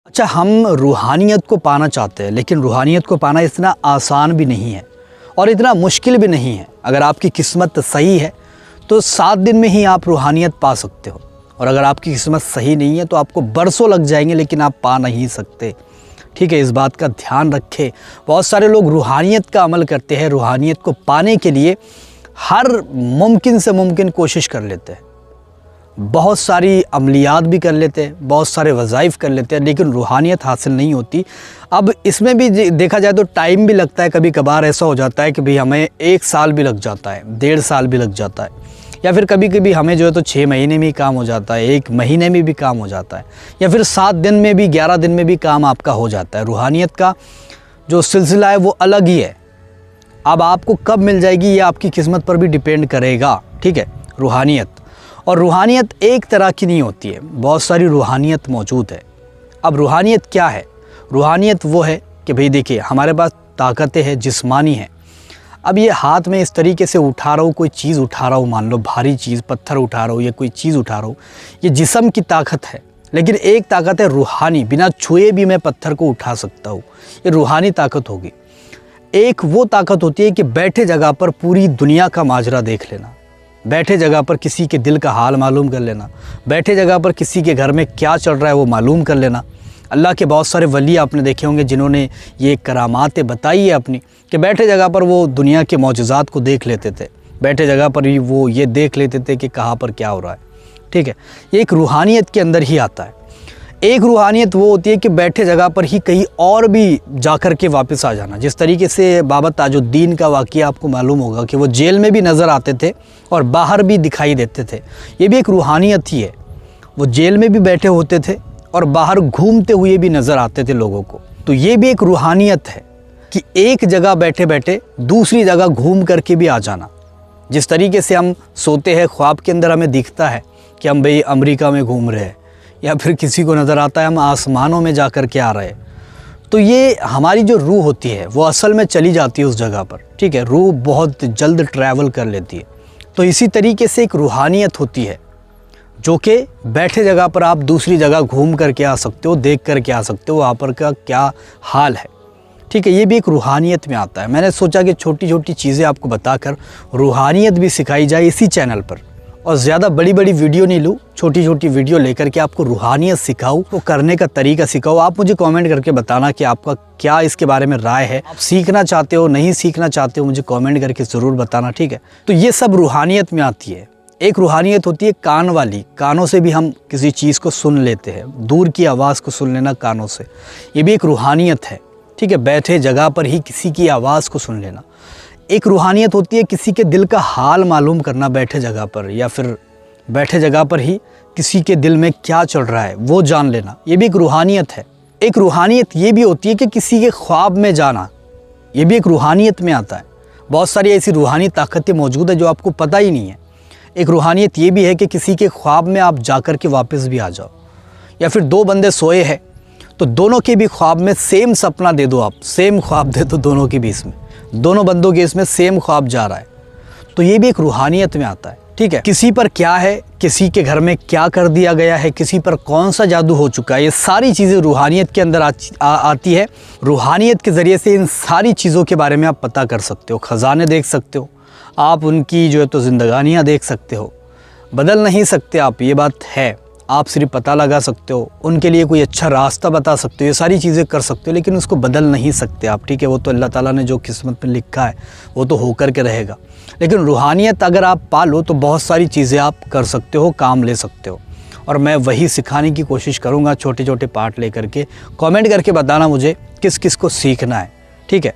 اچھا، ہم روحانیت کو پانا چاہتے ہیں، لیکن روحانیت کو پانا اتنا آسان بھی نہیں ہے اور اتنا مشکل بھی نہیں ہے۔ اگر آپ کی قسمت صحیح ہے تو 7 دن میں ہی آپ روحانیت پا سکتے ہو، اور اگر آپ کی قسمت صحیح نہیں ہے تو آپ کو برسوں لگ جائیں گے لیکن آپ پا نہیں سکتے۔ ٹھیک ہے، اس بات کا دھیان رکھیں۔ بہت سارے لوگ روحانیت کا عمل کرتے ہیں، روحانیت کو پانے کے لیے ہر ممکن سے ممکن کوشش کر لیتے ہیں، بہت ساری عملیات بھی کر لیتے ہیں، بہت سارے وظائف کر لیتے ہیں، لیکن روحانیت حاصل نہیں ہوتی۔ اب اس میں بھی دیکھا جائے تو ٹائم بھی لگتا ہے، کبھی کبھار ایسا ہو جاتا ہے کہ بھئی ہمیں 1 سال بھی لگ جاتا ہے، 1.5 سال بھی لگ جاتا ہے، یا پھر کبھی کبھی ہمیں جو ہے تو 6 مہینے میں ہی کام ہو جاتا ہے، 1 مہینے میں بھی کام ہو جاتا ہے، یا پھر 7 دن میں بھی 11 دن میں بھی کام آپ کا ہو جاتا ہے۔ روحانیت کا جو سلسلہ ہے وہ الگ ہی ہے۔ اب آپ کو کب مل جائے گی یہ آپ کی قسمت پر بھی ڈیپینڈ کرے گا۔ ٹھیک ہے، روحانیت اور روحانیت ایک طرح کی نہیں ہوتی ہے، بہت ساری روحانیت موجود ہے۔ اب روحانیت کیا ہے؟ روحانیت وہ ہے کہ بھئی دیکھیے، ہمارے پاس طاقتیں ہیں، جسمانی ہیں۔ اب یہ ہاتھ میں اس طریقے سے اٹھا رہا ہوں، کوئی چیز اٹھا رہا ہوں، مان لو بھاری چیز، پتھر اٹھا رہا ہوں یا کوئی چیز اٹھا رہا ہوں، یہ جسم کی طاقت ہے۔ لیکن ایک طاقت ہے روحانی، بنا چھوئے بھی میں پتھر کو اٹھا سکتا ہوں، یہ روحانی طاقت ہوگی۔ ایک وہ طاقت ہوتی ہے کہ بیٹھے جگہ پر پوری دنیا کا ماجرا دیکھ لینا، بیٹھے جگہ پر کسی کے دل کا حال معلوم کر لینا، بیٹھے جگہ پر کسی کے گھر میں کیا چل رہا ہے وہ معلوم کر لینا۔ اللہ کے بہت سارے ولی آپ نے دیکھے ہوں گے جنہوں نے یہ کراماتیں بتائی ہے اپنی، کہ بیٹھے جگہ پر وہ دنیا کے معجزات کو دیکھ لیتے تھے، بیٹھے جگہ پر ہی وہ یہ دیکھ لیتے تھے کہ کہاں پر کیا ہو رہا ہے۔ ٹھیک ہے، یہ ایک روحانیت کے اندر ہی آتا ہے۔ ایک روحانیت وہ ہوتی ہے کہ بیٹھے جگہ پر ہی کہیں اور بھی جا کر کے واپس آ جانا، جس طریقے سے بابا تاج الدین کا واقعہ آپ کو معلوم ہوگا کہ وہ جیل میں بھی نظر آتے تھے اور باہر بھی دکھائی دیتے تھے، یہ بھی ایک روحانیت ہی ہے۔ وہ جیل میں بھی بیٹھے ہوتے تھے اور باہر گھومتے ہوئے بھی نظر آتے تھے لوگوں کو، تو یہ بھی ایک روحانیت ہے کہ ایک جگہ بیٹھے بیٹھے دوسری جگہ گھوم کر کے بھی آ جانا۔ جس طریقے سے ہم سوتے ہیں، خواب کے اندر ہمیں دکھتا ہے کہ ہم بھئی امریکہ میں گھوم رہے ہیں، یا پھر کسی کو نظر آتا ہے ہم آسمانوں میں جا کر کے آ رہے ہیں، تو یہ ہماری جو روح ہوتی ہے وہ اصل میں چلی جاتی ہے اس جگہ پر۔ ٹھیک ہے، روح بہت جلد ٹریول کر لیتی ہے۔ تو اسی طریقے سے ایک روحانیت ہوتی ہے جو کہ بیٹھے جگہ پر آپ دوسری جگہ گھوم کر کے آ سکتے ہو، دیکھ کر کے آ سکتے ہو وہاں پر کا کیا حال ہے۔ ٹھیک ہے، یہ بھی ایک روحانیت میں آتا ہے۔ میں نے سوچا کہ چھوٹی چھوٹی چیزیں آپ کو بتا کر روحانیت بھی سکھائی جائے اسی چینل پر، اور زیادہ بڑی بڑی ویڈیو نہیں لوں، چھوٹی چھوٹی ویڈیو لے کر کے آپ کو روحانیت سکھاؤ، وہ کرنے کا طریقہ سکھاؤ۔ آپ مجھے کامنٹ کر کے بتانا کہ آپ کا کیا اس کے بارے میں رائے ہے، آپ سیکھنا چاہتے ہو نہیں سیکھنا چاہتے ہو، مجھے کامنٹ کر کے ضرور بتانا۔ ٹھیک ہے، تو یہ سب روحانیت میں آتی ہے۔ ایک روحانیت ہوتی ہے کان والی، کانوں سے بھی ہم کسی چیز کو سن لیتے ہیں، دور کی آواز کو سن لینا کانوں سے، یہ بھی ایک روحانیت ہے۔ ٹھیک ہے، بیٹھے جگہ پر ہی کسی کی آواز کو سن لینا۔ ایک روحانیت ہوتی ہے کسی کے دل کا حال معلوم کرنا بیٹھے جگہ پر، یا پھر بیٹھے جگہ پر ہی کسی کے دل میں کیا چل رہا ہے وہ جان لینا، یہ بھی ایک روحانیت ہے۔ ایک روحانیت یہ بھی ہوتی ہے کہ کسی کے خواب میں جانا، یہ بھی ایک روحانیت میں آتا ہے۔ بہت ساری ایسی روحانی طاقتیں موجود ہیں جو آپ کو پتہ ہی نہیں ہے۔ ایک روحانیت یہ بھی ہے کہ کسی کے خواب میں آپ جا کر کے واپس بھی آ جاؤ، یا پھر 2 بندے سوئے ہیں تو دونوں کے بھی خواب میں سیم سپنا دے دو، آپ سیم خواب دے دو دونوں کے بیچ میں، دونوں بندوں کے اس میں سیم خواب جا رہا ہے، تو یہ بھی ایک روحانیت میں آتا ہے۔ ٹھیک ہے، کسی پر کیا ہے، کسی کے گھر میں کیا کر دیا گیا ہے، کسی پر کون سا جادو ہو چکا ہے، یہ ساری چیزیں روحانیت کے اندر آتی ہے۔ روحانیت کے ذریعے سے ان ساری چیزوں کے بارے میں آپ پتہ کر سکتے ہو، خزانے دیکھ سکتے ہو، آپ ان کی جو ہے تو زندگانیاں دیکھ سکتے ہو۔ بدل نہیں سکتے آپ، یہ بات ہے، آپ صرف پتہ لگا سکتے ہو، ان کے لیے کوئی اچھا راستہ بتا سکتے ہو، یہ ساری چیزیں کر سکتے ہو، لیکن اس کو بدل نہیں سکتے آپ۔ ٹھیک ہے، وہ تو اللہ تعالیٰ نے جو قسمت میں لکھا ہے وہ تو ہو کر کے رہے گا، لیکن روحانیت اگر آپ پالو تو بہت ساری چیزیں آپ کر سکتے ہو، کام لے سکتے ہو، اور میں وہی سکھانے کی کوشش کروں گا، چھوٹے چھوٹے پارٹ لے کر کے۔ کامنٹ کر کے بتانا مجھے کس کس کو سیکھنا ہے۔ ٹھیک ہے۔